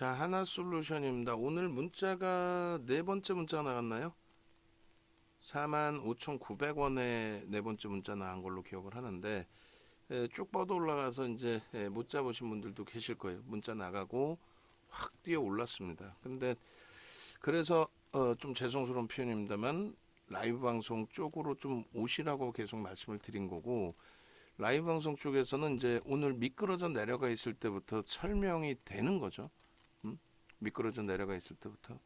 자, 하나솔루션입니다. 오늘 문자가 네 번째 문자 나갔나요? 45,900원에 네 번째 문자 나간 걸로 기억을 하는데 쭉 뻗어 올라가서 이제 못 잡으신 분들도 계실 거예요. 문자 나가고 확 뛰어 올랐습니다. 근데 그래서 좀 죄송스러운 표현입니다만 라이브 방송 쪽으로 좀 오시라고 계속 말씀을 드린 거고, 라이브 방송 쪽에서는 이제 오늘 미끄러져 내려가 있을 때부터 설명이 되는 거죠. 음? 미끄러져 내려가 있을 때부터.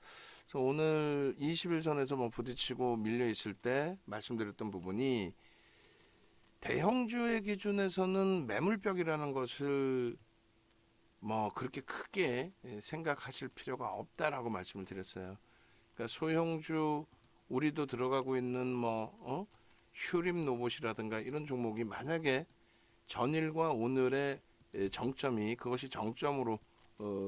그래서 오늘 21선에서 뭐 부딪히고 밀려 있을 때 말씀드렸던 부분이, 대형주의 기준에서는 매물벽이라는 것을 뭐 그렇게 크게 생각하실 필요가 없다라고 말씀을 드렸어요. 그러니까 소형주, 우리도 들어가고 있는 휴림 로봇이라든가 이런 종목이 만약에 전일과 오늘의 정점이, 그것이 정점으로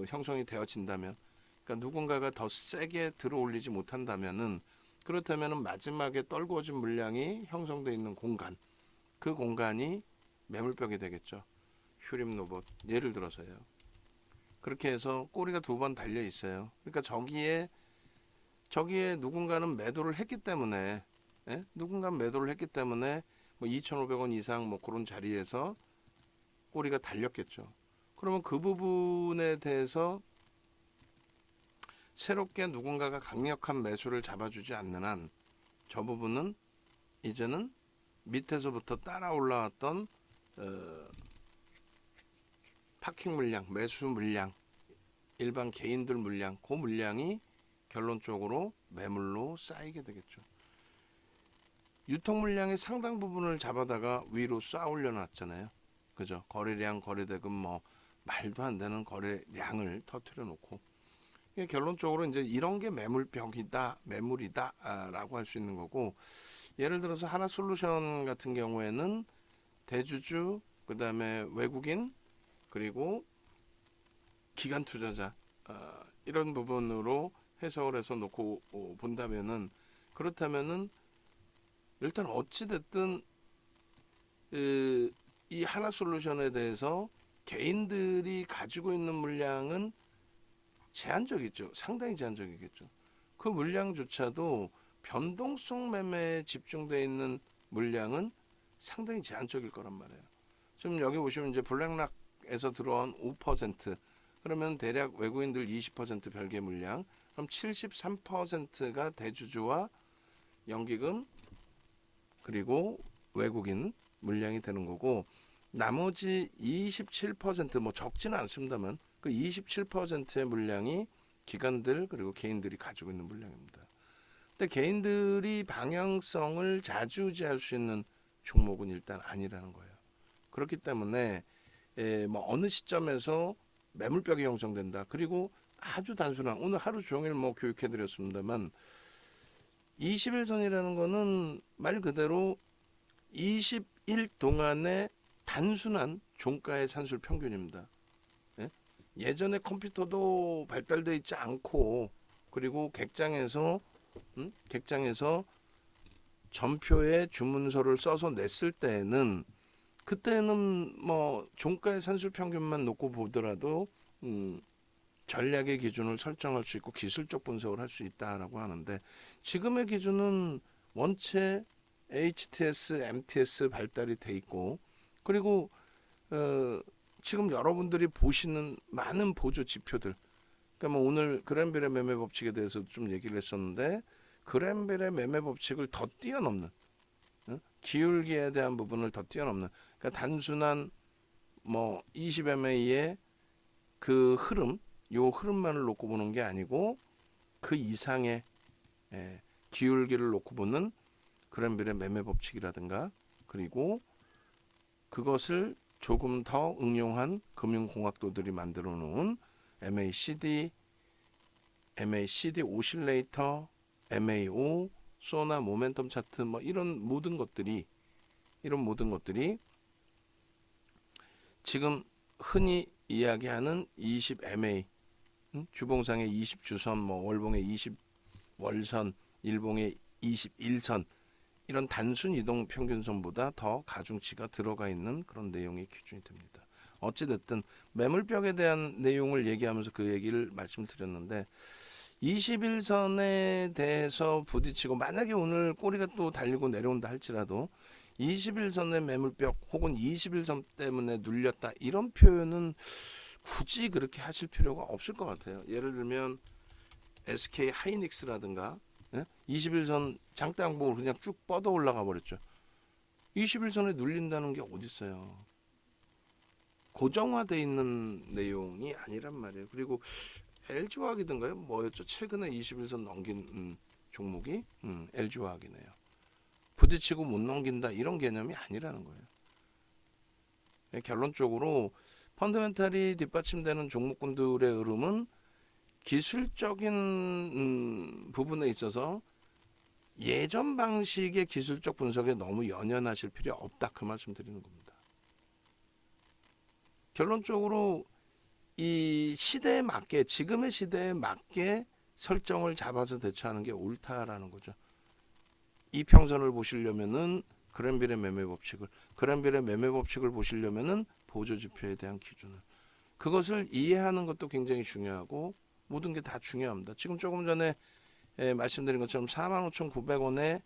형성이 되어진다면, 그러니까 누군가가 더 세게 들어 올리지 못한다면은, 그렇다면은 마지막에 떨궈진 물량이 형성되어 있는 공간, 그 공간이 매물벽이 되겠죠. 휴림 로봇 예를 들어서요. 그렇게 해서 꼬리가 두 번 달려 있어요. 그러니까 저기에 누군가는 매도를 했기 때문에, 누군가 매도를 했기 때문에 뭐 2,500원 이상 뭐 그런 자리에서 꼬리가 달렸겠죠. 그러면 그 부분에 대해서 새롭게 누군가가 강력한 매수를 잡아주지 않는 한, 저 부분은 이제는 밑에서부터 따라 올라왔던 파킹 물량, 매수 물량, 일반 개인들 물량, 그 물량이 결론적으로 매물로 쌓이게 되겠죠. 유통 물량의 상당 부분을 잡아다가 위로 쌓아 올려놨잖아요. 그죠? 거래량, 거래대금 뭐 말도 안 되는 거래량을 터트려 놓고, 결론적으로 이제 이런 게 매물벽이다, 매물이다라고 할 수 있는 거고, 예를 들어서 하나솔루션 같은 경우에는 대주주, 그 다음에 외국인, 그리고 기관 투자자, 이런 부분으로 해석을 해서 놓고 본다면은, 그렇다면은 일단 어찌 됐든 이 하나솔루션에 대해서 개인들이 가지고 있는 물량은 제한적이죠. 상당히 제한적이겠죠. 그 물량조차도 변동성 매매에 집중되어 있는 물량은 상당히 제한적일 거란 말이에요. 지금 여기 보시면 이제 블랙락에서 들어온 5%, 그러면 대략 외국인들 20% 별개 물량, 그럼 73%가 대주주와 연기금 그리고 외국인 물량이 되는 거고, 나머지 27%뭐 적지는 않습니다만 그 27%의 물량이 기관들 그리고 개인들이 가지고 있는 물량입니다. 근데 개인들이 방향성을 좌지우지할 수 있는 종목은 일단 아니라는 거예요. 그렇기 때문에 뭐 어느 시점에서 매물벽이 형성된다. 그리고 아주 단순한, 오늘 하루 종일 뭐 교육해드렸습니다만 21선이라는 거는 말 그대로 20일 동안의 단순한 종가의 산술 평균입니다. 예? 예전에 컴퓨터도 발달되어 있지 않고, 그리고 객장에서 전표에 주문서를 써서 냈을 때에는, 그때는 뭐 종가의 산술 평균만 놓고 보더라도 전략의 기준을 설정할 수 있고 기술적 분석을 할 수 있다라고 하는데, 지금의 기준은 원체 HTS, MTS 발달이 돼 있고, 그리고 지금 여러분들이 보시는 많은 보조 지표들, 그러니까 뭐 오늘 그랜벨의 매매 법칙에 대해서 좀 얘기를 했었는데, 그랜벨의 매매 법칙을 더 뛰어넘는, 기울기에 대한 부분을 더 뛰어넘는, 그러니까 단순한 뭐 20MA의 그 흐름, 요 흐름만을 놓고 보는 게 아니고 그 이상의 기울기를 놓고 보는 그랜벨의 매매 법칙이라든가, 그리고 그것을 조금 더 응용한 금융공학도들이 만들어 놓은 MACD, 오실레이터, MAO, 소나 모멘텀 차트, 뭐 이런 모든 것들이 지금 흔히 이야기하는 20MA, 주봉상의 20주선, 뭐 월봉의 20월선, 일봉의 21선, 이런 단순 이동 평균선보다 더 가중치가 들어가 있는 그런 내용의 기준이 됩니다. 어찌됐든 매물벽에 대한 내용을 얘기하면서 그 얘기를 말씀드렸는데 21선에 대해서 부딪히고 만약에 오늘 꼬리가 또 달리고 내려온다 할지라도 21선의 매물벽 혹은 21선 때문에 눌렸다 이런 표현은 굳이 그렇게 하실 필요가 없을 것 같아요. 예를 들면 SK 하이닉스라든가 21선 장대 항목으로 그냥 쭉 뻗어 올라가 버렸죠. 21선에 눌린다는 게 어디 있어요. 고정화되어 있는 내용이 아니란 말이에요. 그리고 LG화학이든가요? 뭐였죠? 최근에 21선 넘긴 종목이 LG화학이네요. 부딪히고 못 넘긴다 이런 개념이 아니라는 거예요. 결론적으로 펀더멘탈이 뒷받침되는 종목군들의 흐름은 기술적인 부분에 있어서 예전 방식의 기술적 분석에 너무 연연하실 필요 없다 그 말씀 드리는 겁니다. 결론적으로 이 시대에 맞게 지금의 시대에 맞게 설정을 잡아서 대처하는 게 옳다라는 거죠. 이평선을 보시려면은 그랜빌의 매매 법칙을 그랜빌의 매매 법칙을 보시려면은 보조지표에 대한 기준을 그것을 이해하는 것도 굉장히 중요하고 모든 게 다 중요합니다. 지금 조금 전에 말씀드린 것처럼 45,900원에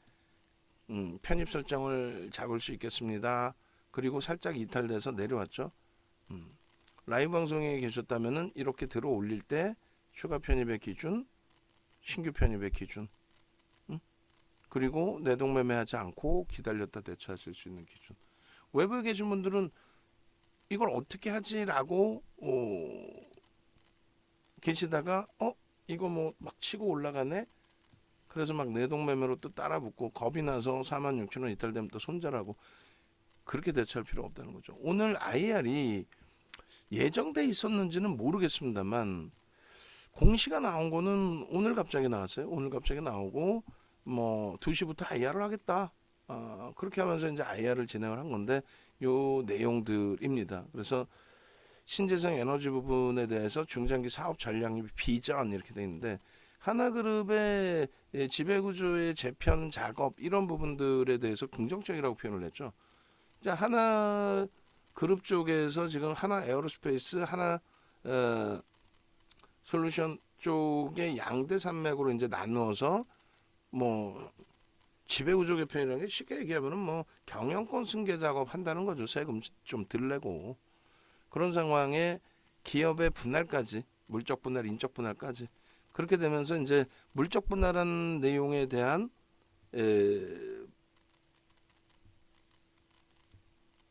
편입 설정을 잡을 수 있겠습니다. 그리고 살짝 이탈돼서 내려왔죠. 라이브 방송에 계셨다면은 이렇게 들어 올릴 때 추가 편입의 기준, 신규 편입의 기준, 그리고 내동매매하지 않고 기다렸다 대처하실 수 있는 기준. 외부에 계신 분들은 이걸 어떻게 하지라고 계시다가 이거 뭐 막 치고 올라가네. 그래서 막 내동매매로 또 따라 붙고 겁이 나서 46,000원 이탈되면 또 손절하고 그렇게 대처할 필요 없다는 거죠. 오늘 IR이 예정돼 있었는지는 모르겠습니다만 공시가 나온 거는 오늘 갑자기 나왔어요. 오늘 갑자기 나오고 뭐 2시부터 IR을 하겠다. 그렇게 하면서 이제 IR을 진행을 한 건데 요 내용들입니다. 그래서 신재생 에너지 부분에 대해서 중장기 사업 전략 비전 이렇게 돼 있는데 하나그룹의 지배구조의 재편 작업 이런 부분들에 대해서 긍정적이라고 표현을 했죠. 자, 하나그룹 쪽에서 지금 하나 에어로스페이스 하나 솔루션 쪽의 양대 산맥으로 이제 나누어서 뭐 지배구조 개편이라는 게 쉽게 얘기하면은 뭐 경영권 승계 작업 한다는 거죠. 세금 좀 덜 내고 그런 상황에 기업의 분할까지 물적 분할, 인적 분할까지 그렇게 되면서 이제 물적 분할한 내용에 대한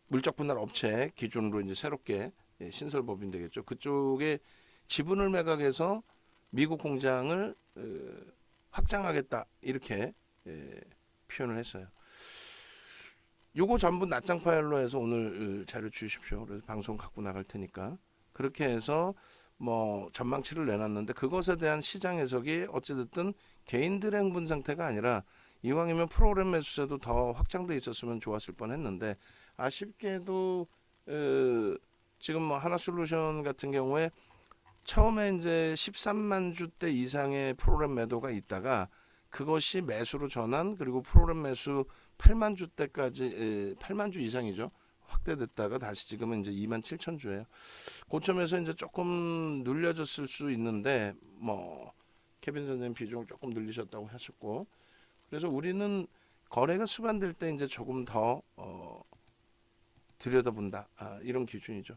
물적 분할 업체 기준으로 이제 새롭게 신설 법인 되겠죠. 그쪽에 지분을 매각해서 미국 공장을 확장하겠다 이렇게 표현을 했어요. 요거 전부 낱장 파일로 해서 오늘 자료 주십시오. 그래서 방송 갖고 나갈 테니까 그렇게 해서 뭐 전망치를 내놨는데 그것에 대한 시장 해석이 어찌됐든 개인들의 흥분 상태가 아니라 이왕이면 프로그램 매수세도 더 확장돼 있었으면 좋았을 뻔했는데 아쉽게도 지금 뭐 하나솔루션 같은 경우에 처음에 이제 13만 주대 이상의 프로그램 매도가 있다가 그것이 매수로 전환 그리고 프로그램 매수 8만 주대까지 8만 주 이상이죠. 확대됐다가 다시 지금은 이제 2만 7천 주예요. 고점에서 이제 조금 눌려졌을 수 있는데 뭐 케빈 선생님 비중을 조금 늘리셨다고 하셨고 그래서 우리는 거래가 수반될 때 이제 조금 더 들여다본다 이런 기준이죠.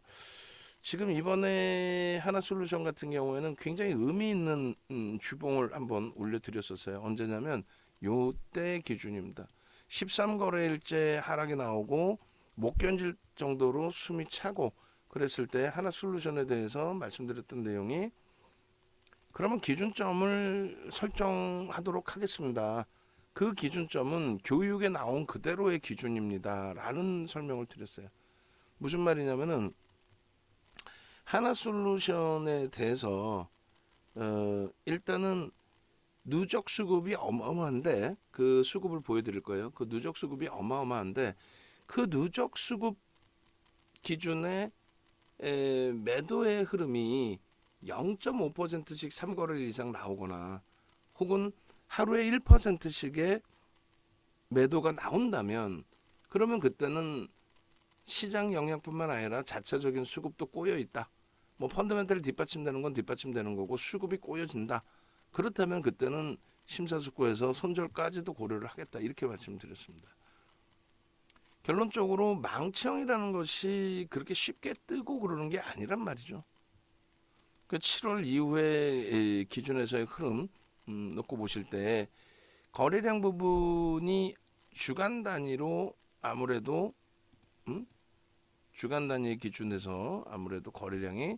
지금 이번에 하나솔루션 같은 경우에는 굉장히 의미 있는 주봉을 한번 올려드렸었어요. 언제냐면 요때 기준입니다. 13거래일째 하락이 나오고 못 견딜 정도로 숨이 차고 그랬을 때 하나솔루션에 대해서 말씀드렸던 내용이 그러면 기준점을 설정하도록 하겠습니다. 그 기준점은 교육에 나온 그대로의 기준입니다. 라는 설명을 드렸어요. 무슨 말이냐면은 하나솔루션에 대해서 일단은 누적 수급이 어마어마한데 그 수급을 보여드릴 거예요. 그 누적 수급이 어마어마한데 그 누적 수급 기준의 매도의 흐름이 0.5%씩 3거래일 이상 나오거나 혹은 하루에 1%씩의 매도가 나온다면 그러면 그때는 시장 영향뿐만 아니라 자체적인 수급도 꼬여 있다. 뭐 펀더멘털이 뒷받침되는 건 뒷받침되는 거고 수급이 꼬여진다. 그렇다면 그때는 심사숙고해서 손절까지도 고려를 하겠다. 이렇게 말씀드렸습니다. 결론적으로 망치형이라는 것이 그렇게 쉽게 뜨고 그러는 게 아니란 말이죠. 그 7월 이후에 기준에서의 흐름 놓고 보실 때 거래량 부분이 주간 단위로 아무래도 주간 단위 기준에서 아무래도 거래량이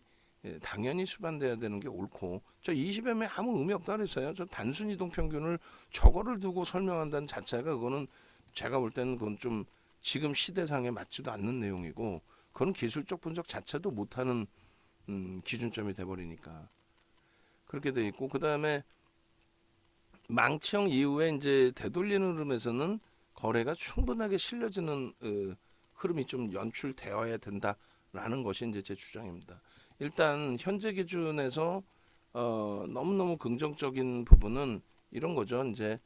당연히 수반돼야 되는 게 옳고, 저 20M에 아무 의미 없다 그랬어요. 저 단순 이동 평균을 저거를 두고 설명한다는 자체가 그거는 제가 볼 때는 그건 좀 지금 시대상에 맞지도 않는 내용이고, 그건 기술적 분석 자체도 못하는 기준점이 돼버리니까 그렇게 돼 있고, 그 다음에 망치형 이후에 이제 되돌리는 흐름에서는 거래가 충분하게 실려지는 흐름이 좀 연출되어야 된다라는 것이 이제 제 주장입니다. 일단 현재 기준에서 너무너무 긍정적인 부분은 이런 거죠. 이제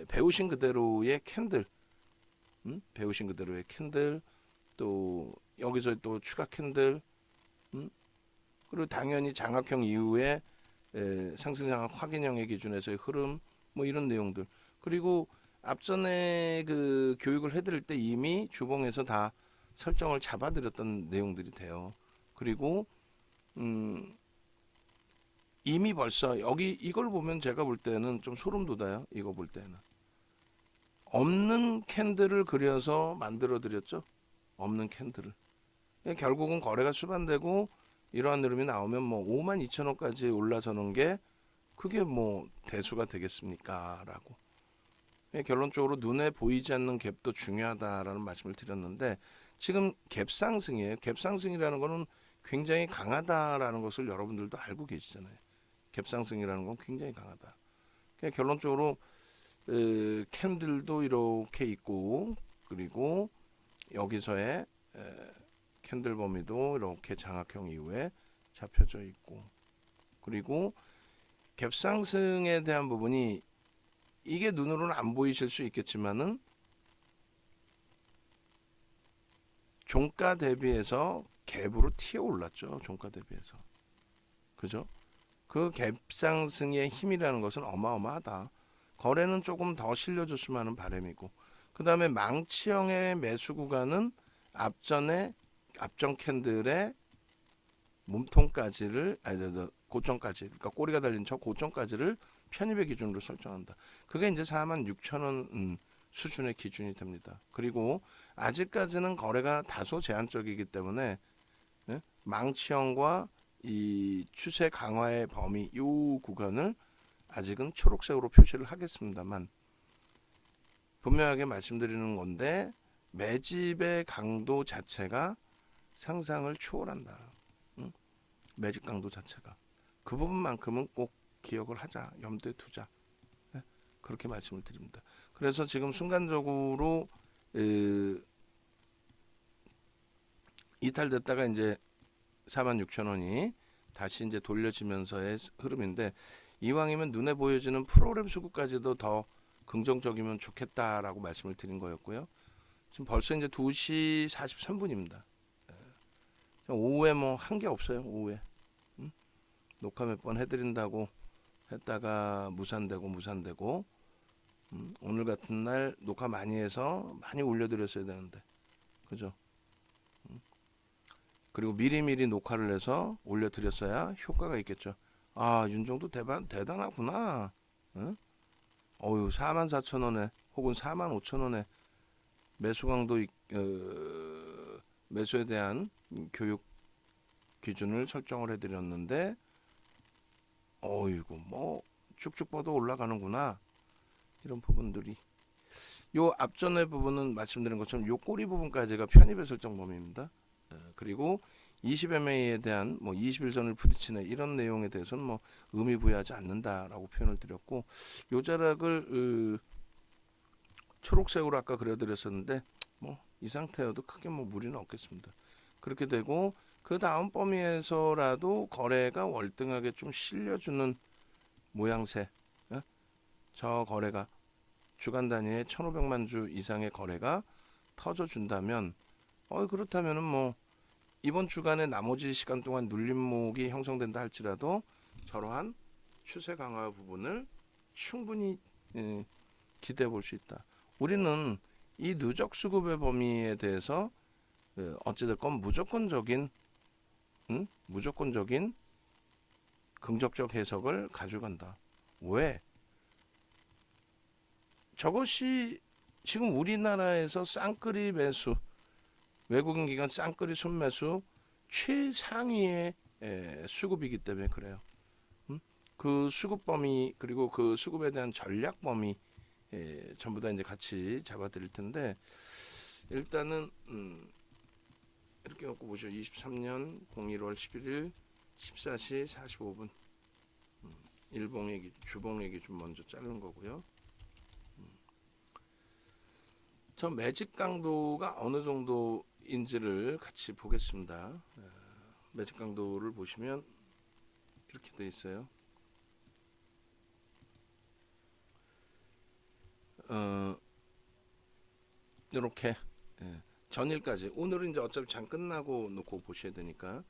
배우신 그대로의 캔들, 배우신 그대로의 캔들, 또 여기서 또 추가 캔들, 그리고 당연히 장악형 이후에 상승 장악 확인형의 기준에서의 흐름, 뭐 이런 내용들. 그리고 앞전에 그 교육을 해드릴 때 이미 주봉에서 다 설정을 잡아드렸던 내용들이 돼요. 그리고 이미 벌써 여기 이걸 보면 제가 볼 때는 좀 소름 돋아요. 이거 볼 때는 없는 캔들을 그려서 만들어 드렸죠. 없는 캔들을. 결국은 거래가 수반되고 이러한 흐름이 나오면 뭐 52,000원까지 올라서는 게 그게 뭐 대수가 되겠습니까? 라고. 결론적으로 눈에 보이지 않는 갭도 중요하다라는 말씀을 드렸는데, 지금 갭 상승이에요. 갭 상승이라는 거는 굉장히 강하다라는 것을 여러분들도 알고 계시잖아요. 갭 상승이라는 건 굉장히 강하다. 결론적으로 캔들도 이렇게 있고, 그리고 여기서의 캔들 범위도 이렇게 장악형 이후에 잡혀져 있고, 그리고 갭 상승에 대한 부분이 이게 눈으로는 안 보이실 수 있겠지만은 종가 대비해서 갭으로 튀어 올랐죠. 종가 대비해서. 그죠? 그 갭 상승의 힘이라는 것은 어마어마하다. 거래는 조금 더 실려줬으면 하는 바람이고, 그 다음에 망치형의 매수 구간은 앞전 캔들의 몸통까지를 고점까지, 그러니까 꼬리가 달린 저 고점까지를 편입의 기준으로 설정한다. 그게 이제 46,000원 수준의 기준이 됩니다. 그리고 아직까지는 거래가 다소 제한적이기 때문에 망치형과 이 추세 강화의 범위 이 구간을 아직은 초록색으로 표시를 하겠습니다만, 분명하게 말씀드리는 건데 매집의 강도 자체가 상상을 초월한다. 매집 강도 자체가 그 부분만큼은 꼭 기억을 하자, 염두에 두자. 그렇게 말씀을 드립니다. 그래서 지금 순간적으로 이탈됐다가 이제 46,000원이 다시 이제 돌려지면서의 흐름인데, 이왕이면 눈에 보여지는 프로그램 수급까지도 더 긍정적이면 좋겠다라고 말씀을 드린 거였고요. 지금 벌써 이제 2시 43분입니다. 오후에 뭐 한 게 없어요. 오후에 녹화 몇 번 해드린다고 했다가 무산되고 오늘 같은 날 녹화 많이 해서 많이 올려드렸어야 되는데, 그죠? 그리고 미리미리 녹화를 해서 올려드렸어야 효과가 있겠죠. 아, 윤정도 대단하구나. 응? 어유 44,000원에 혹은 45,000원에 매수 강도 매수에 대한 교육 기준을 설정을 해드렸는데, 어이구 뭐 쭉쭉 뻗어 올라가는구나. 이런 부분들이, 요 앞전의 부분은 말씀드린 것처럼 요 꼬리 부분까지가 편입의 설정 범위입니다. 그리고 20MA에 대한 뭐 21선을 부딪히는 이런 내용에 대해서는 뭐 의미 부여하지 않는다라고 표현을 드렸고, 요 자락을 초록색으로 아까 그려드렸었는데 뭐 이 상태여도 크게 뭐 무리는 없겠습니다. 그렇게 되고 그 다음 범위에서라도 거래가 월등하게 좀 실려주는 모양새, 저 거래가 주간 단위에 1,500만 주 이상의 거래가 터져준다면 그렇다면은 뭐 이번 주간의 나머지 시간 동안 눌림목이 형성된다 할지라도 저러한 추세 강화 부분을 충분히 예, 기대해 볼 수 있다. 우리는 이 누적 수급의 범위에 대해서 어찌됐건 무조건적인 긍정적 해석을 가져간다. 왜? 저것이 지금 우리나라에서 쌍끌이 매수, 외국인 기관 쌍끌이 순매수 최상위의 수급이기 때문에 그래요. 그 수급 범위 그리고 그 수급에 대한 전략 범위 전부 다 이제 같이 잡아드릴 텐데 일단은 이렇게 갖고 보죠. 23년 01월 11일 14시 45분 일봉의 주봉의 기준 먼저 자르는 거고요. 저 매직 강도가 어느 정도인지를 같이 보겠습니다. 매직 강도를 보시면 이렇게 돼 있어요. 이렇게 전일까지 오늘은 이제 어차피 장 끝나고 놓고 보셔야 되니까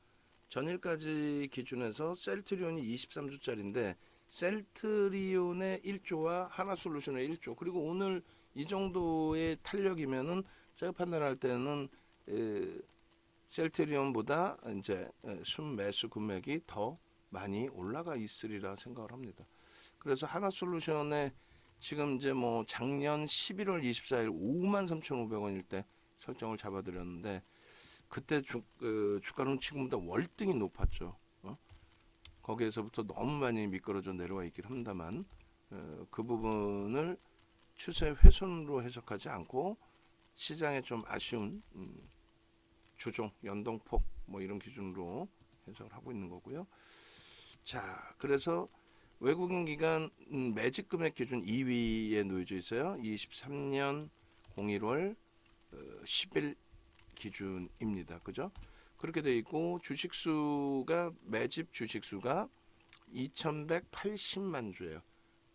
전일까지 기준해서 셀트리온이 23주짜리인데 셀트리온의 1조와 하나솔루션의 1조 그리고 오늘 이 정도의 탄력이면은 제가 판단할 때는 셀트리온보다 이제 순매수 금액이 더 많이 올라가 있으리라 생각을 합니다. 그래서 하나솔루션의 지금 이제 뭐 작년 11월 24일 53,500원일 때 설정을 잡아드렸는데 그때 주가는 지금보다 월등히 높았죠. 거기에서부터 너무 많이 미끄러져 내려와 있긴 합니다만 그 부분을 추세 훼손으로 해석하지 않고 시장에 좀 아쉬운 조정, 연동폭 뭐 이런 기준으로 해석을 하고 있는 거고요. 자, 그래서 외국인 기관 매직 금액 기준 2위에 놓여져 있어요. 23년 01월 10일 기준입니다. 그죠? 그렇게 돼 있고 주식수가 매집 주식수가 2,180만 주예요.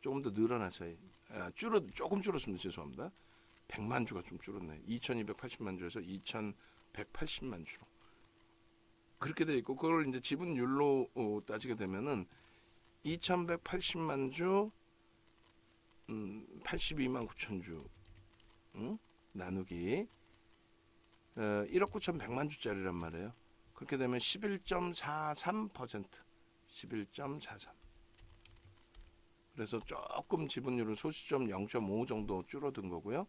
조금 더 늘어났어요. 조금 줄었습니다. 죄송합니다. 100만 주가 좀 줄었네. 2,280만 주에서 2,180만 주로. 그렇게 돼 있고 그걸 이제 지분율로 따지게 되면은 2,180만 주 82만 9천 주 나누기 1억 9,100만 주짜리란 말이에요. 그렇게 되면 11.43%, 11.43. 그래서 조금 지분율은 소수점 0.5 정도 줄어든 거고요.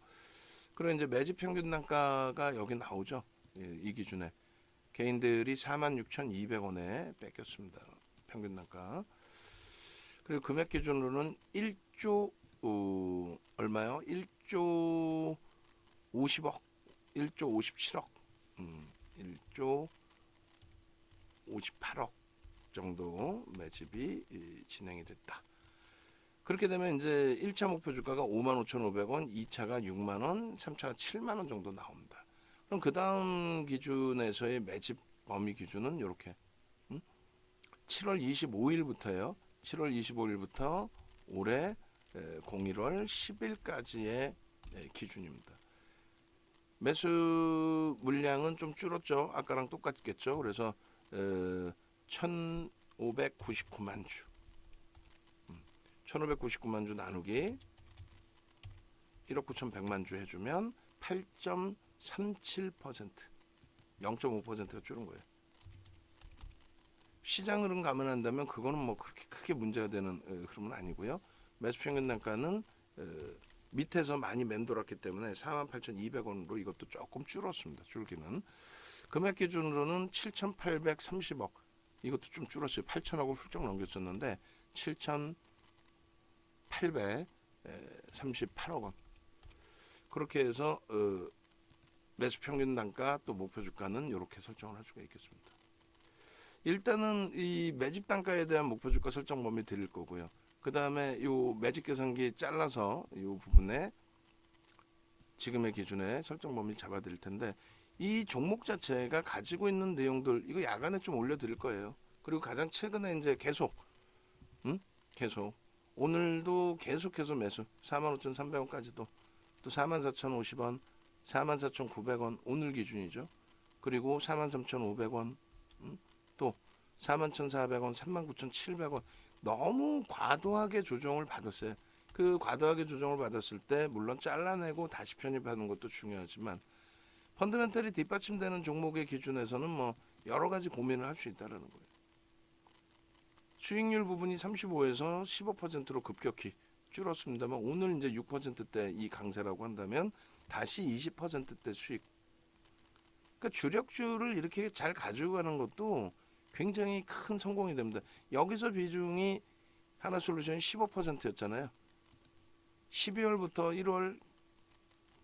그리고 이제 매집 평균 단가가 여기 나오죠. 이 기준에 개인들이 46,200원에 뺏겼습니다. 평균 단가. 그리고 금액 기준으로는 1조 얼마요? 1조 50억, 1조 57억, 1조 58억 정도 매집이 진행이 됐다. 그렇게 되면 이제 1차 목표 주가가 55,500원, 2차가 6만원, 3차가 7만원 정도 나옵니다. 그럼 그 다음 기준에서의 매집 범위 기준은 이렇게 7월 25일부터예요. 7월 25일부터 올해 01월 10일까지의 기준입니다. 매수 물량은 좀 줄었죠. 아까랑 똑같겠죠. 그래서 1,599만 주. 1,599만 주 나누기 1억 9,100만 주 해주면 8.37%, 0.5%가 줄은 거예요. 시장 흐름 감안한다면 그거는 뭐 그렇게 크게 문제가 되는 흐름은 아니고요. 매수 평균 단가는 밑에서 많이 맴돌았기 때문에 48,200원으로 이것도 조금 줄었습니다. 줄기는. 금액 기준으로는 7,830억. 이것도 좀 줄었어요. 8,000억을 훌쩍 넘겼었는데 7,838억 원. 그렇게 해서 매수 평균 단가 또 목표 주가는 이렇게 설정을 할 수가 있겠습니다. 일단은 이 매집 단가에 대한 목표 주가 설정 범위 드릴 거고요. 그 다음에 요 매집 계산기 잘라서 요 부분에 지금의 기준에 설정 범위 잡아 드릴 텐데 이 종목 자체가 가지고 있는 내용들 이거 야간에 좀 올려 드릴 거예요. 그리고 가장 최근에 이제 계속 오늘도 계속해서 매수 45,300원까지도 또 44,050원 44,900원 오늘 기준이죠. 그리고 43,500원, 또 41,400원, 39,700원. 너무 과도하게 조정을 받았어요. 그 과도하게 조정을 받았을 때 물론 잘라내고 다시 편입하는 것도 중요하지만 펀더멘털이 뒷받침되는 종목의 기준에서는 뭐 여러 가지 고민을 할 수 있다는 거예요. 수익률 부분이 35에서 15%로 급격히 줄었습니다만 오늘 이제 6%대 이 강세라고 한다면 다시 20%대 수익. 그러니까 주력주를 이렇게 잘 가지고 가는 것도 굉장히 큰 성공이 됩니다. 여기서 비중이 하나솔루션이 15%였잖아요. 12월부터 1월,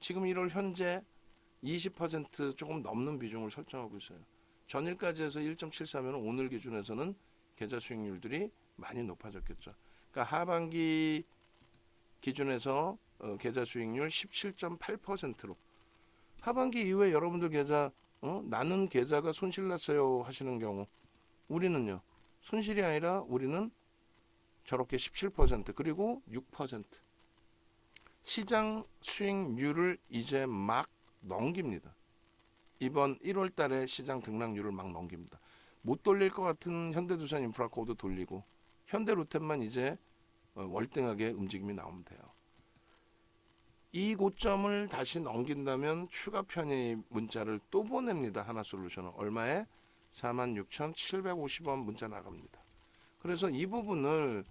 지금 1월 현재 20% 조금 넘는 비중을 설정하고 있어요. 전일까지 해서 1.73면 오늘 기준에서는 계좌 수익률들이 많이 높아졌겠죠. 그러니까 하반기 기준에서 계좌 수익률 17.8%로 하반기 이후에 여러분들 계좌 나는 계좌가 손실 났어요 하시는 경우 우리는요 손실이 아니라 우리는 저렇게 17% 그리고 6% 시장 수익률을 이제 막 넘깁니다. 이번 1월 달에 시장 등락률을 막 넘깁니다. 못 돌릴 것 같은 현대두산 인프라코도 돌리고 현대로템만 이제 월등하게 움직임이 나오면 돼요. 이 고점을 다시 넘긴다면 추가 편입 문자를 또 보냅니다. 하나솔루션은 얼마에? 46,750원 문자 나갑니다. 그래서 이 부분을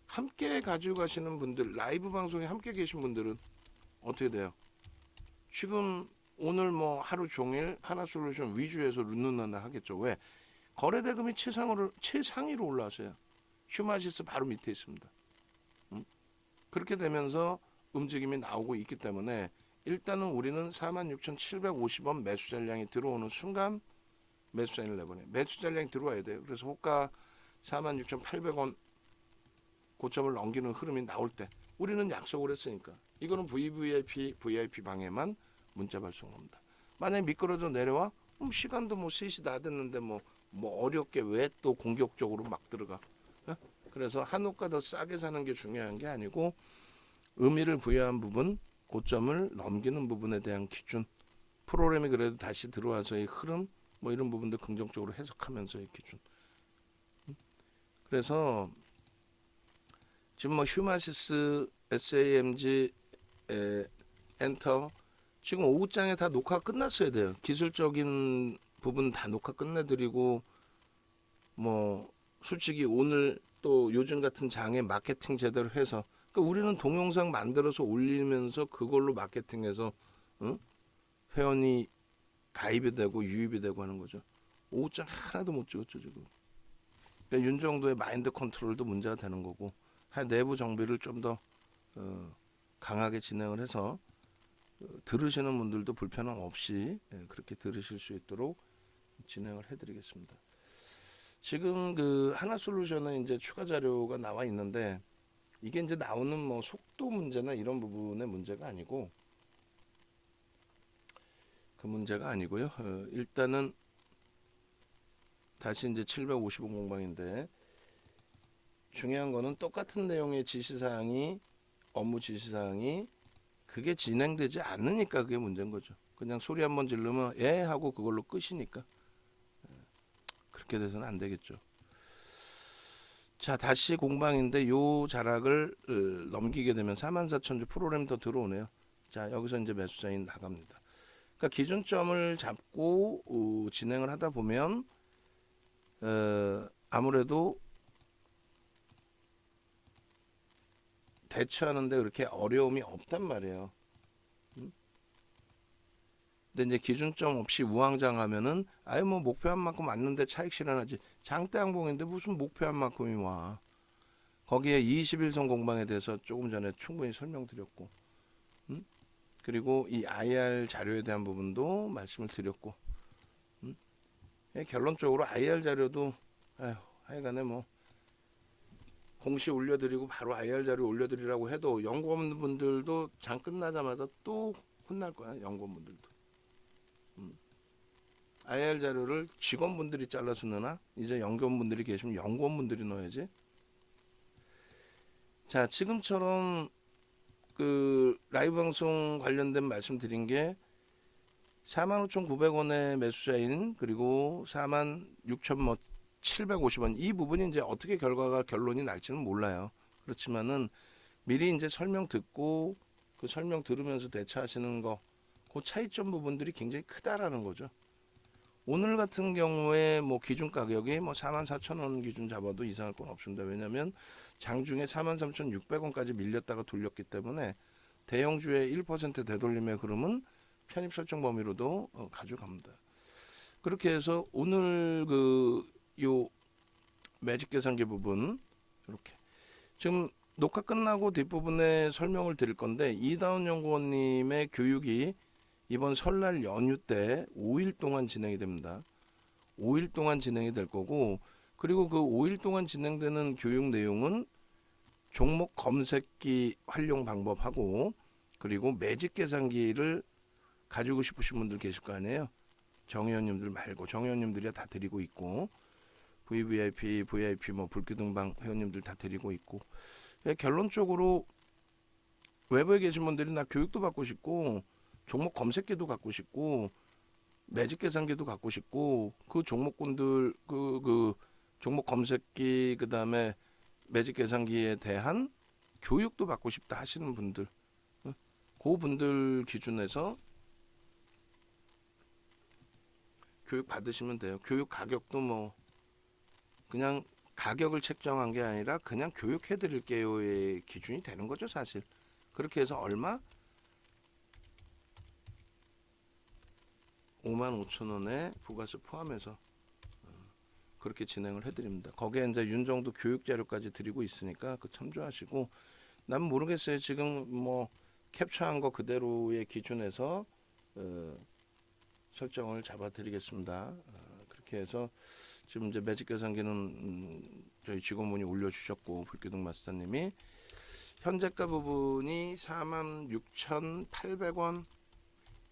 함께 가지고 가시는 분들, 라이브 방송에 함께 계신 분들은 어떻게 돼요? 지금 오늘 뭐 하루 종일 하나솔루션 위주에서 룬눈난다 하겠죠. 왜? 거래대금이 최상위로 올라왔어요. 휴마시스 바로 밑에 있습니다. 그렇게 되면서 움직임이 나오고 있기 때문에 일단은 우리는 46,750원 매수 잔량이 들어오는 순간 매수 사인을 내보내. 매수 잔량이 들어와야 돼요. 그래서 호가 46,800원 고점을 넘기는 흐름이 나올 때 우리는 약속을 했으니까 이거는 VIP 방에만 문자 발송합니다. 만약에 미끄러져 내려와? 시간도 뭐 3시 다 됐는데 뭐 어렵게 왜 또 공격적으로 막 들어가? 그래서 한우가 더 싸게 사는 게 중요한 게 아니고 의미를 부여한 부분, 고점을 넘기는 부분에 대한 기준, 프로그램이 그래도 다시 들어와서의 흐름, 뭐 이런 부분도 긍정적으로 해석하면서의 기준. 그래서 지금 뭐 휴마시스, SAMG, 엔터 지금 오후장에 다 녹화 끝났어야 돼요. 기술적인 부분 다 녹화 끝내드리고 뭐 솔직히 오늘 또 요즘 같은 장에 마케팅 제대로 해서 그러니까 우리는 동영상 만들어서 올리면서 그걸로 마케팅해서 회원이 가입이 되고 유입이 되고 하는 거죠. 오후장 하나도 못 찍었죠 지금. 그러니까 윤 정도의 마인드 컨트롤도 문제가 되는 거고 내부 정비를 좀 더 강하게 진행을 해서 들으시는 분들도 불편함 없이 그렇게 들으실 수 있도록 진행을 해드리겠습니다. 지금 그 하나솔루션에 이제 추가 자료가 나와 있는데 이게 이제 나오는 뭐 속도 문제나 이런 부분의 문제가 아니고 그 문제가 아니고요. 일단은 다시 이제 750원 공방인데 중요한 거는 똑같은 내용의 지시사항이 업무 지시사항이 그게 진행되지 않으니까 그게 문제인 거죠. 그냥 소리 한번 지르면 예 하고 그걸로 끝이니까 그렇게 돼서는 안 되겠죠. 자 다시 공방인데 요 자락을 넘기게 되면 44,000주 프로그램 더 들어오네요. 자 여기서 이제 매수자인 나갑니다. 그러니까 기준점을 잡고 진행을 하다 보면 아무래도 대처하는데 그렇게 어려움이 없단 말이에요. 근데 이제 기준점 없이 우왕장하면은 아유 뭐 목표한 만큼 왔는데 차익 실현하지 장대 항공인데 무슨 목표한 만큼이 와. 거기에 21선 공방에 대해서 조금 전에 충분히 설명드렸고 그리고 이 IR 자료에 대한 부분도 말씀을 드렸고 결론적으로 IR 자료도 하여간에 뭐 공시 올려드리고 바로 IR 자료 올려드리라고 해도 연구원분들도 장 끝나자마자 또 혼날 거야. 연구원분들도 IR 자료를 직원분들이 잘라서 넣나? 이제 연구원분들이 계시면 연구원분들이 넣어야지. 자 지금처럼 그 라이브 방송 관련된 말씀드린 게 45,900원의 매수자인 그리고 46,750원 이 부분이 이제 어떻게 결론이 날지는 몰라요. 그렇지만은 미리 이제 설명 듣고 그 설명 들으면서 대처하시는 거, 그 차이점 부분들이 굉장히 크다라는 거죠. 오늘 같은 경우에 뭐 기준 가격이 뭐 44,000원 기준 잡아도 이상할 건 없습니다. 왜냐하면 장중에 43,600원까지 밀렸다가 돌렸기 때문에 대형주의 1% 되돌림의 흐름은 편입 설정 범위로도 가져갑니다. 그렇게 해서 오늘 그 요 매직 계산기 부분 이렇게 지금 녹화 끝나고 뒷부분에 설명을 드릴 건데 이다운 연구원님의 교육이 이번 설날 연휴 때 5일 동안 진행이 됩니다. 5일 동안 진행이 될 거고 그리고 그 5일 동안 진행되는 교육 내용은 종목 검색기 활용 방법하고 그리고 매직 계산기를 가지고 싶으신 분들 계실 거 아니에요. 정회원님들 말고 정회원님들이 다 드리고 있고 VVIP, VIP 뭐 불기둥방 회원님들 다 드리고 있고 결론적으로 외부에 계신 분들이 나 교육도 받고 싶고 종목 검색기도 갖고 싶고 매직 계산기도 갖고 싶고 그 종목군들 그 종목 검색기 그다음에 매직 계산기에 대한 교육도 받고 싶다 하시는 분들 그 분들 기준에서 교육 받으시면 돼요. 교육 가격도 뭐 그냥 가격을 책정한 게 아니라 그냥 교육해 드릴게요의 기준이 되는 거죠, 사실. 그렇게 해서 얼마? 55,000원에 부가세 포함해서 그렇게 진행을 해드립니다. 거기에 이제 윤정도 교육 자료까지 드리고 있으니까 그 참조하시고 난 모르겠어요. 지금 뭐 캡처한 거 그대로의 기준에서 설정을 잡아드리겠습니다. 그렇게 해서 지금 이제 매직 계산기는 저희 직원분이 올려주셨고 불기둥 마스터님이 현재가 부분이 46,800원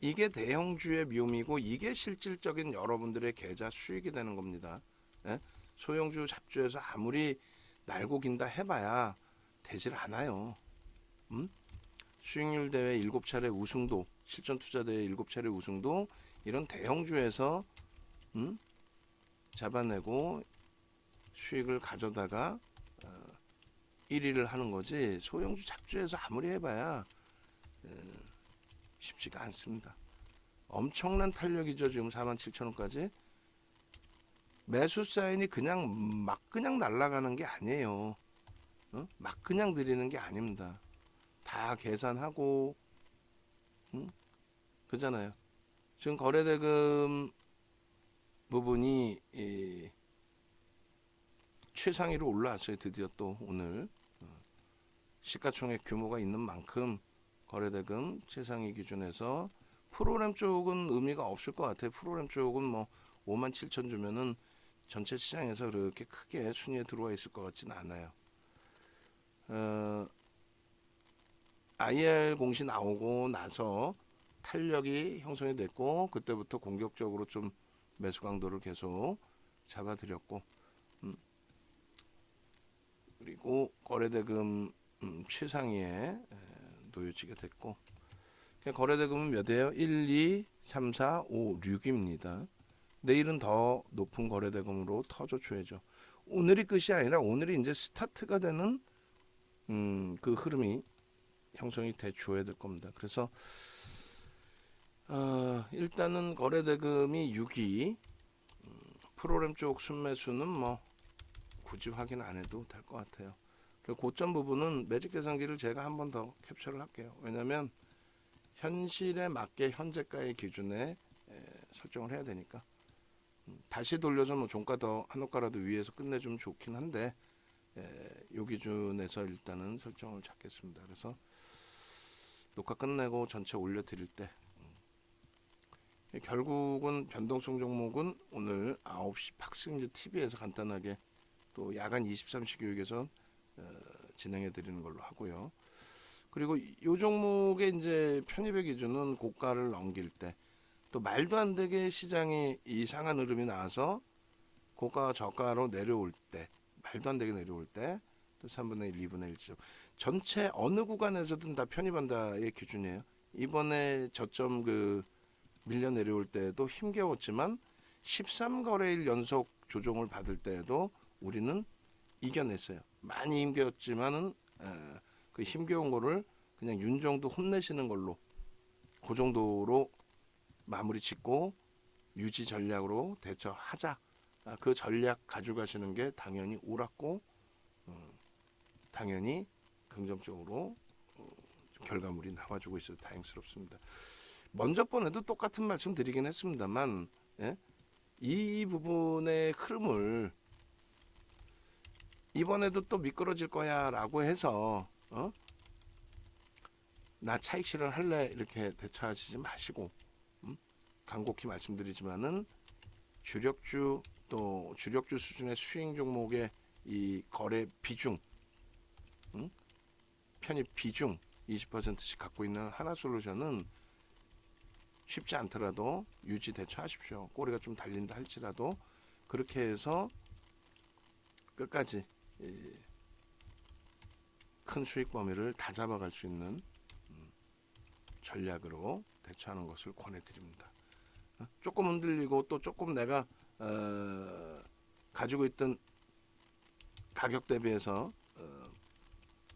이게 대형주의 묘미고 이게 실질적인 여러분들의 계좌 수익이 되는 겁니다. 예? 소형주 잡주에서 아무리 날고 긴다 해봐야 되질 않아요. 수익률 대회 7차례 우승도 실전투자 대회 7차례 우승도 이런 대형주에서 잡아내고 수익을 가져다가 1위를 하는 거지 소형주 잡주에서 아무리 해봐야 쉽지가 않습니다. 엄청난 탄력이죠. 지금 47,000원까지 매수 사인이 그냥 날아가는 게 아니에요. 막 그냥 드리는 게 아닙니다. 다 계산하고 그잖아요. 지금 거래대금 부분이 최상위로 올라왔어요. 드디어 또 오늘 시가총액 규모가 있는 만큼 거래대금 최상위 기준에서 프로그램 쪽은 의미가 없을 것 같아요. 프로그램 쪽은 뭐 57,000 주면은 전체 시장에서 그렇게 크게 순위에 들어와 있을 것 같지는 않아요. IR 공시 나오고 나서 탄력이 형성이 됐고 그때부터 공격적으로 좀 매수 강도를 계속 잡아드렸고 그리고 거래대금 최상위에 놓여지게 됐고 거래대금은 몇이에요? 1, 2, 3, 4, 5, 6입니다. 내일은 더 높은 거래대금으로 터져줘야죠. 오늘이 끝이 아니라 오늘이 이제 스타트가 되는 그 흐름이 형성이 돼 줘야 될 겁니다. 그래서 일단은 거래대금이 6위 프로그램 쪽 순매수는 뭐 굳이 확인 안 해도 될 것 같아요. 그리고 고점 부분은 매직 계산기를 제가 한 번 더 캡처를 할게요. 왜냐하면 현실에 맞게 현재가의 기준에 설정을 해야 되니까 다시 돌려서 뭐 종가 더 한옥가라도 위에서 끝내주면 좋긴 한데 요 기준에서 일단은 설정을 잡겠습니다. 그래서 녹화 끝내고 전체 올려드릴 때 결국은 변동성 종목은 오늘 9시 박승주 TV에서 간단하게 또 야간 23시 교육에서 진행해 드리는 걸로 하고요. 그리고 이 종목의 이제 편입의 기준은 고가를 넘길 때 또 말도 안 되게 시장이 이상한 흐름이 나와서 고가 저가로 내려올 때 말도 안 되게 내려올 때 또 3분의 1, 2분의 1점 전체 어느 구간에서든 다 편입한다의 기준이에요. 이번에 저점 그 밀려 내려올 때에도 힘겨웠지만 13거래일 연속 조정을 받을 때에도 우리는 이겨냈어요. 많이 힘겨웠지만은 그 힘겨운 거를 그냥 윤 정도 혼내시는 걸로 그 정도로 마무리 짓고 유지 전략으로 대처하자. 그 전략 가져가시는 게 당연히 옳았고 당연히 긍정적으로 결과물이 나와주고 있어서 다행스럽습니다. 먼저 번에도 똑같은 말씀 드리긴 했습니다만 예? 이 부분의 흐름을 이번에도 또 미끄러질 거야 라고 해서 나 차익 실현할래 이렇게 대처하시지 마시고 간곡히 말씀드리지만은 주력주 또 주력주 수준의 수익 종목의 이 거래 비중 편입 비중 20%씩 갖고 있는 하나솔루션은 쉽지 않더라도 유지 대처하십시오. 꼬리가 좀 달린다 할지라도 그렇게 해서 끝까지 큰 수익 범위를 다 잡아갈 수 있는 전략으로 대처하는 것을 권해드립니다. 조금 흔들리고 또 조금 내가 가지고 있던 가격 대비해서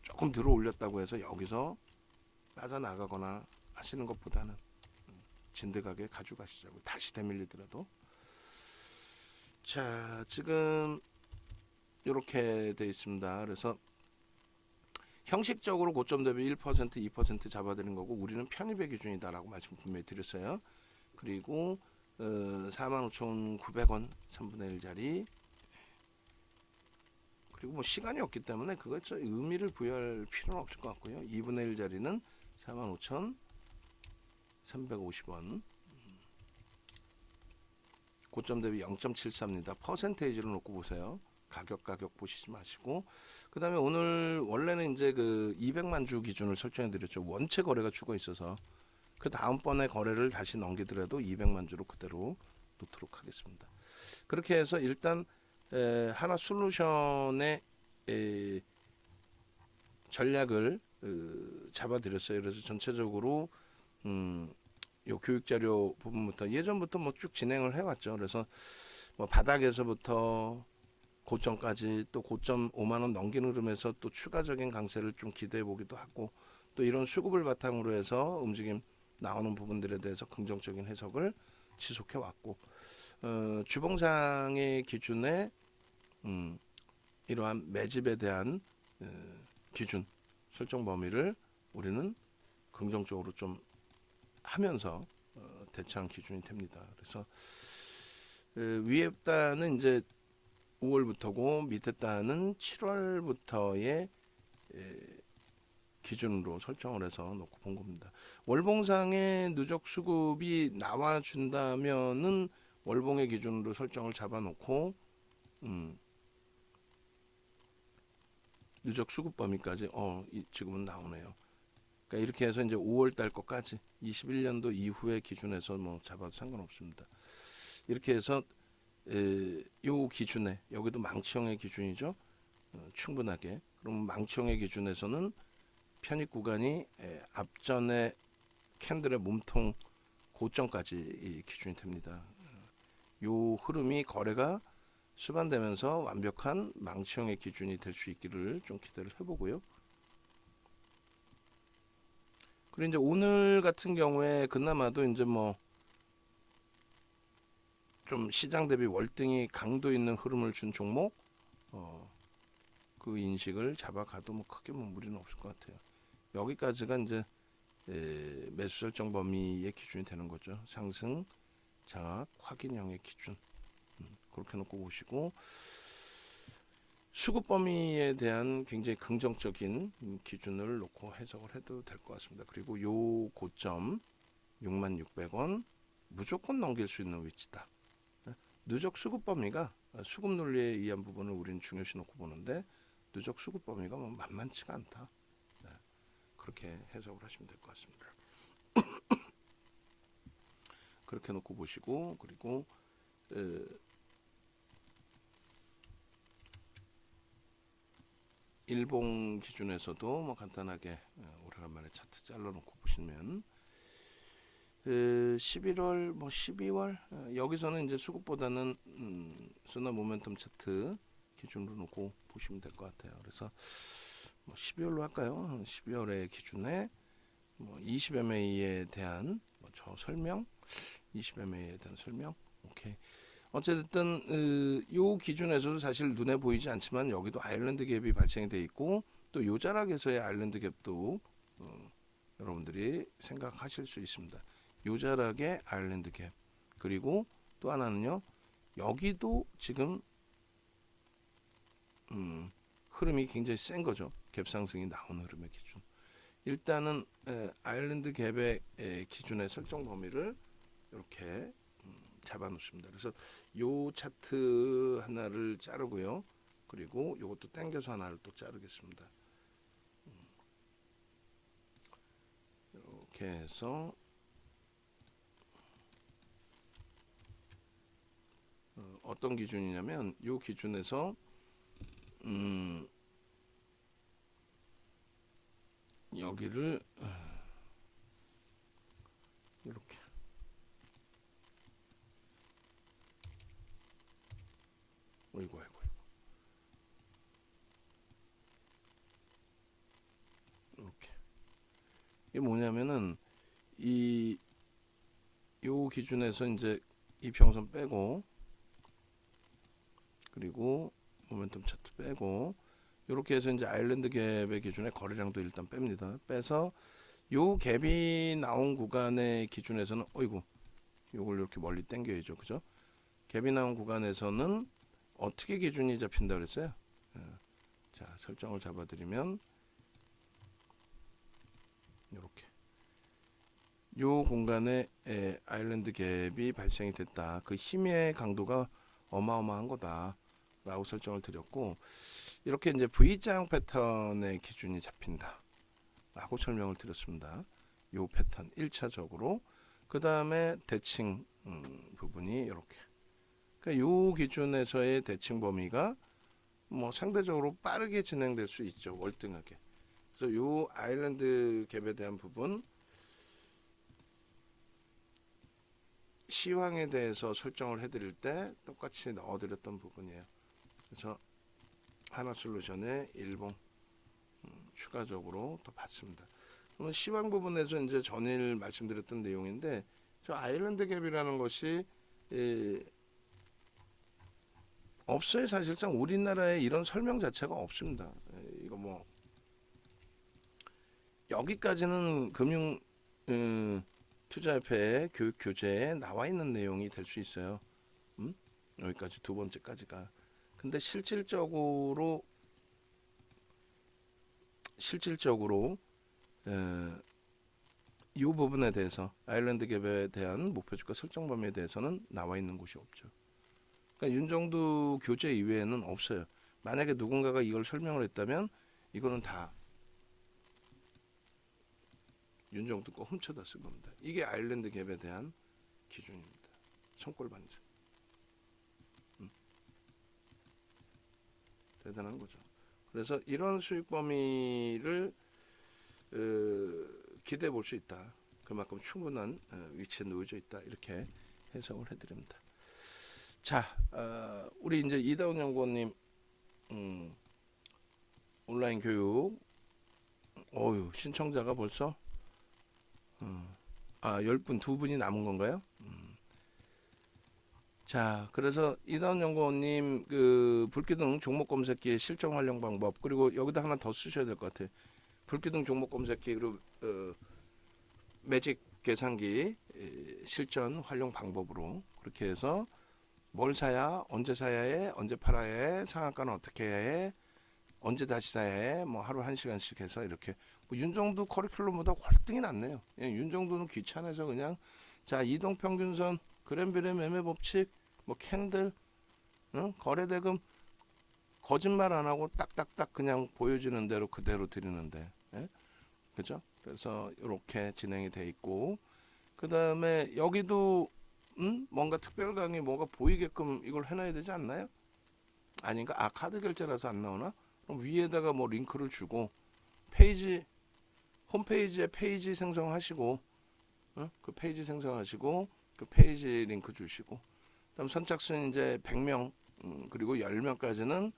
조금 들어 올렸다고 해서 여기서 빠져나가거나 하시는 것보다는 진득하게 가져가시자고. 다시 대밀리더라도. 자, 지금 이렇게 돼 있습니다. 그래서 형식적으로 고점 대비 1%, 2% 잡아드린 거고 우리는 편입의 기준이다라고 말씀 분명히 드렸어요. 그리고 45,900원 3분의 1짜리 그리고 뭐 시간이 없기 때문에 그거에 의미를 부여할 필요는 없을 것 같고요. 2분의 1짜리는 45,350원 고점 대비 0.73입니다. 퍼센테이지로 놓고 보세요. 가격 보시지 마시고 그 다음에 오늘 원래는 이제 그 200만 주 기준을 설정해 드렸죠. 원체 거래가 죽어 있어서 그 다음번에 거래를 다시 넘기더라도 200만 주로 그대로 놓도록 하겠습니다. 그렇게 해서 일단 하나솔루션의 전략을 잡아드렸어요. 그래서 전체적으로 요 교육자료 부분부터 예전부터 뭐 쭉 진행을 해왔죠. 그래서 뭐 바닥에서부터 고점까지 또 고점 5만원 넘기는 흐름에서 또 추가적인 강세를 좀 기대해 보기도 하고 또 이런 수급을 바탕으로 해서 움직임 나오는 부분들에 대해서 긍정적인 해석을 지속해 왔고 주봉상의 기준에 이러한 매집에 대한 기준 설정 범위를 우리는 긍정적으로 좀 하면서 대처한 기준이 됩니다. 그래서 위에 단은 이제 5월부터고 밑에 단은 7월부터의 기준으로 설정을 해서 놓고 본 겁니다. 월봉상의 누적 수급이 나와준다면은 월봉의 기준으로 설정을 잡아놓고 누적 수급 범위까지 지금은 나오네요. 그러니까 이렇게 해서 이제 5월 달 것까지 21년도 이후의 기준에서 뭐 잡아도 상관없습니다. 이렇게 해서 요 기준에 여기도 망치형의 기준이죠. 충분하게. 그럼 망치형의 기준에서는 편입 구간이 앞전에 캔들의 몸통 고점까지 기준이 됩니다. 요 흐름이 거래가 수반되면서 완벽한 망치형의 기준이 될 수 있기를 좀 기대를 해보고요. 그리고 이제 오늘 같은 경우에 그나마도 이제 뭐 좀 시장 대비 월등히 강도 있는 흐름을 준 종목 그 인식을 잡아가도 뭐 크게 뭐 무리는 없을 것 같아요. 여기까지가 이제 매수 설정 범위의 기준이 되는 거죠. 상승 장악 확인형의 기준 그렇게 놓고 보시고 수급 범위에 대한 굉장히 긍정적인 기준을 놓고 해석을 해도 될 것 같습니다. 그리고 요 고점 66,600원 무조건 넘길 수 있는 위치다. 누적 수급 범위가 수급 논리에 의한 부분을 우리는 중요시 놓고 보는데 누적 수급 범위가 뭐 만만치가 않다. 그렇게 해석을 하시면 될 것 같습니다. 그렇게 놓고 보시고 그리고 일봉 기준에서도 뭐 간단하게 오래간만에 차트 잘라놓고 보시면 그 11월 뭐 12월 여기서는 이제 수급보다는 순환 모멘텀 차트 기준으로 놓고 보시면 될 것 같아요. 그래서 뭐 12월로 할까요? 12월의 기준에 뭐 20MA에 대한 저 설명, 20MA에 대한 설명. 오케이. 어쨌든 요 기준에서도 사실 눈에 보이지 않지만 여기도 아일랜드 갭이 발생이 돼 있고 또 요 자락에서의 아일랜드 갭도 여러분들이 생각하실 수 있습니다. 요 자락의 아일랜드 갭 그리고 또 하나는요 여기도 지금 흐름이 굉장히 센 거죠. 갭 상승이 나오는 흐름의 기준. 일단은 아일랜드 갭의 기준의 설정 범위를 이렇게 잡아 놓습니다. 그래서 요 차트 하나를 자르고요. 그리고 요것도 당겨서 하나를 또 자르겠습니다. 이렇게 해서 어떤 기준이냐면 요 기준에서 여기를 이렇게 어이구 이렇게 이게 뭐냐면은 요 기준에서 이제 이평선 빼고 그리고 모멘텀 차트 빼고 이렇게 해서 이제 아일랜드 갭의 기준에 거래량도 일단 뺍니다. 빼서 요 갭이 나온 구간의 기준에서는 어이구 요걸 이렇게 멀리 당겨야죠. 그죠? 갭이 나온 구간에서는 어떻게 기준이 잡힌다 그랬어요? 자, 설정을 잡아드리면 이렇게 요 공간에 아일랜드 갭이 발생이 됐다. 그 힘의 강도가 어마어마한 거다. 라고 설정을 드렸고 이렇게 이제 V자형 패턴의 기준이 잡힌다. 라고 설명을 드렸습니다. 요 패턴 1차적으로 그 다음에 대칭 부분이 이렇게 그러니까 요 기준에서의 대칭 범위가 뭐 상대적으로 빠르게 진행될 수 있죠. 월등하게. 그래서 요 아일랜드 갭에 대한 부분 시황에 대해서 설정을 해드릴 때 똑같이 넣어드렸던 부분이에요. 그래서 하나솔루션의 일봉 추가적으로 또 봤습니다. 그러면 시황 부분에서 이제 전일 말씀드렸던 내용인데 저 아일랜드 갭이라는 것이 없어요. 사실상 우리나라에 이런 설명 자체가 없습니다. 이거 뭐 여기까지는 금융 투자협회 교육 교재에 나와 있는 내용이 될 수 있어요. 여기까지 두 번째까지가. 근데 실질적으로 이 부분에 대해서 아일랜드 갭에 대한 목표주가 설정 범위에 대해서는 나와 있는 곳이 없죠. 그러니까 윤정두 교재 이외에는 없어요. 만약에 누군가가 이걸 설명을 했다면 이거는 다 윤정두 거 훔쳐다 쓴 겁니다. 이게 아일랜드 갭에 대한 기준입니다. 손꼴 반증. 대단한 거죠. 그래서 이런 수익 범위를 기대해 볼 수 있다. 그만큼 충분한 위치에 놓여져 있다. 이렇게 해석을 해드립니다. 자, 우리 이제 이다운 연구원님 온라인 교육 신청자가 벌써 10분, 2분이 남은 건가요? 자, 그래서 이다운 연구원님 그 불기둥 종목 검색기의 실전 활용 방법 그리고 여기다 하나 더 쓰셔야 될 것 같아요. 불기둥 종목 검색기 그리고 매직 계산기 실전 활용 방법으로 그렇게 해서 뭘 사야 언제 사야 해 언제 팔아야 해 상한가는 어떻게 해야 해 언제 다시 사야 해 뭐 하루 1시간씩 해서 이렇게 뭐 윤정두 커리큘럼보다 월등히 낫네요. 윤정두는 귀찮아서 그냥 자 이동평균선 그램비례 매매 법칙 뭐 캔들 거래대금 거짓말 안 하고 딱딱딱 그냥 보여지는 대로 그대로 드리는데 그죠? 그래서 이렇게 진행이 돼 있고 그 다음에 여기도 뭔가 특별 강의 뭐가 보이게끔 이걸 해놔야 되지 않나요? 아닌가? 카드 결제라서 안 나오나? 그럼 위에다가 뭐 링크를 주고 페이지 홈페이지에 페이지 생성하시고 그 페이지 생성하시고 그 페이지 링크 주시고, 그다음 선착순 이제 100명, 그리고 10명까지는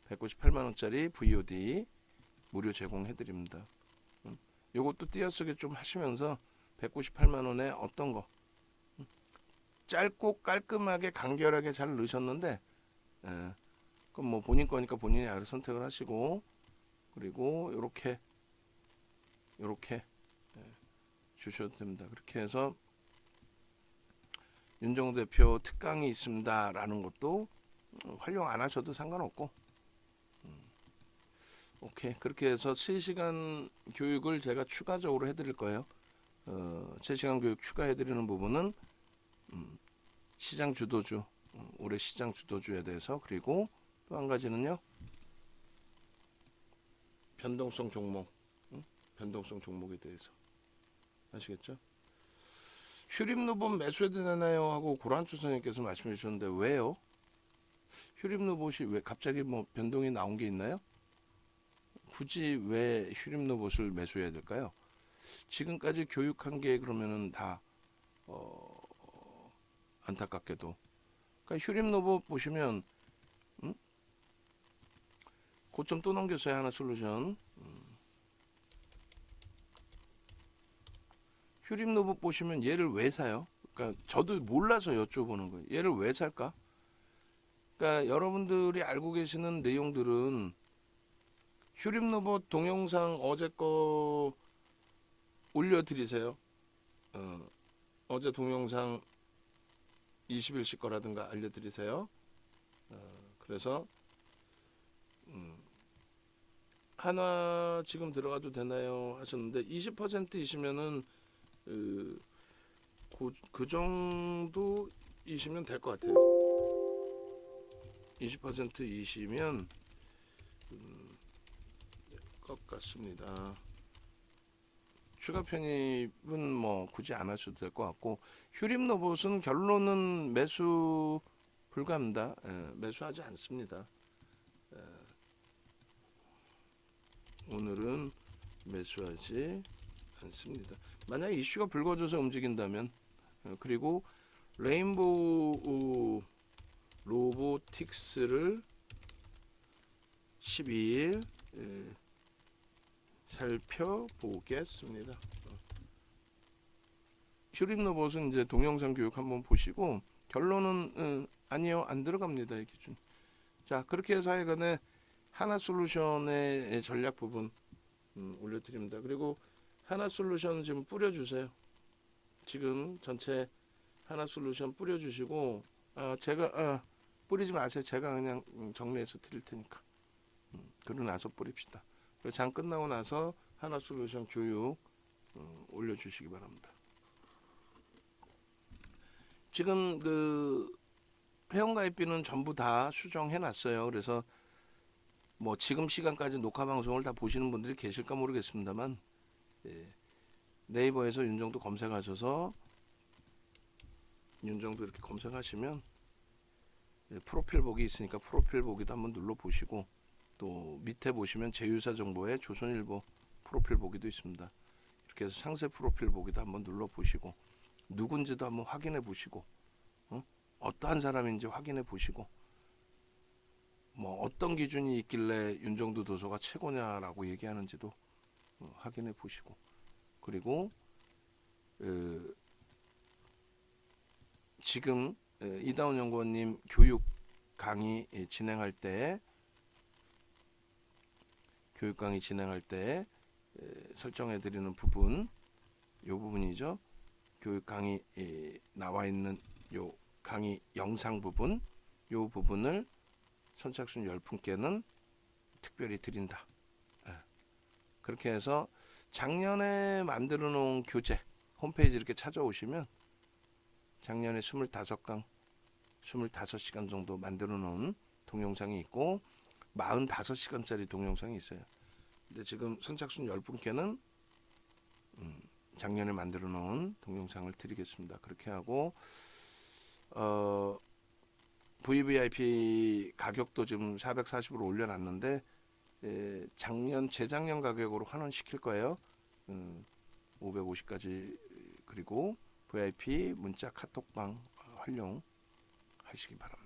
198만 원짜리 VOD 무료 제공해 드립니다. 요것도 띄어쓰기 좀 하시면서 198만 원에 어떤 거 짧고 깔끔하게 간결하게 잘 넣으셨는데, 그럼 뭐 본인 거니까 본인이 알아서 선택을 하시고, 그리고 요렇게 주셔도 됩니다. 그렇게 해서 윤정우 대표 특강이 있습니다 라는 것도 활용 안 하셔도 상관없고, 오케이. 그렇게 해서 3시간 교육을 제가 추가적으로 해드릴 거예요. 3시간 교육 추가해드리는 부분은 시장 주도주, 올해 시장 주도주에 대해서, 그리고 또 한 가지는요, 변동성 종목, 변동성 종목에 대해서. 아시겠죠? 휴림로봇 매수해도 되나요? 하고 고란초 선생님께서 말씀해 주셨는데, 왜요? 휴림로봇이 왜 갑자기 뭐 변동이 나온 게 있나요? 굳이 왜 휴림로봇을 매수해야 될까요? 지금까지 교육한 게 그러면은 다 안타깝게도, 그러니까 휴림로봇 보시면 고점 또 넘겼어요. 하나솔루션. 휴림로봇 보시면 얘를 왜 사요? 그러니까 저도 몰라서 여쭤보는 거예요. 얘를 왜 살까? 그러니까 여러분들이 알고 계시는 내용들은, 휴림로봇 동영상 어제 거 올려드리세요. 어제 동영상 21시 거라든가 알려드리세요. 그래서 하나 지금 들어가도 되나요 하셨는데, 20%이시면은 그 정도이시면 될 것 같아요. 20%이시면 것 같습니다. 추가 편입은 뭐 굳이 안 하셔도 될 것 같고, 휴림로봇은 결론은 매수 불가합니다. 매수하지 않습니다. 오늘은 매수하지 않습니다. 만약 이슈가 불거져서 움직인다면, 그리고 레인보우 로보틱스를 12일 살펴보겠습니다. 휴림로봇은 이제 동영상 교육 한번 보시고, 결론은 아니요, 안 들어갑니다, 이 기준. 자, 그렇게 해서 하여간에 하나솔루션의 전략 부분 올려드립니다. 그리고 하나솔루션 지금 뿌려주세요. 지금 전체 하나솔루션 뿌려주시고, 제가 뿌리지 마세요. 제가 그냥 정리해서 드릴 테니까. 그러고 나서 뿌립시다. 장 끝나고 나서 하나솔루션 교육 올려주시기 바랍니다. 지금 그 회원가입비는 전부 다 수정해 놨어요. 그래서 뭐 지금 시간까지 녹화 방송을 다 보시는 분들이 계실까 모르겠습니다만, 네이버에서 윤정도 검색하셔서 윤정도 이렇게 검색하시면 프로필 보기 있으니까 프로필 보기도 한번 눌러 보시고, 또 밑에 보시면 제휴사 정보에 조선일보 프로필 보기도 있습니다. 이렇게 해서 상세 프로필 보기도 한번 눌러 보시고, 누군지도 한번 확인해 보시고, 어떠한 사람인지 확인해 보시고, 뭐 어떤 기준이 있길래 윤정도 도서가 최고냐라고 얘기하는지도 확인해 보시고, 그리고 지금 이다운 연구원님 교육 강의 진행할 때 설정해 드리는 부분, 요 부분이죠. 교육 강의 나와 있는 요 강의 영상 부분, 요 부분을 선착순 10분께는 특별히 드린다. 그렇게 해서 작년에 만들어 놓은 교재 홈페이지 이렇게 찾아오시면 작년에 25강 25시간 정도 만들어 놓은 동영상이 있고, 45시간짜리 동영상이 있어요. 근데 지금 선착순 10분께는 작년에 만들어 놓은 동영상을 드리겠습니다. 그렇게 하고, VVIP 가격도 지금 440으로 올려놨는데, 재작년 가격으로 환원시킬 거예요. 550까지 그리고 VIP 문자 카톡방 활용하시기 바랍니다.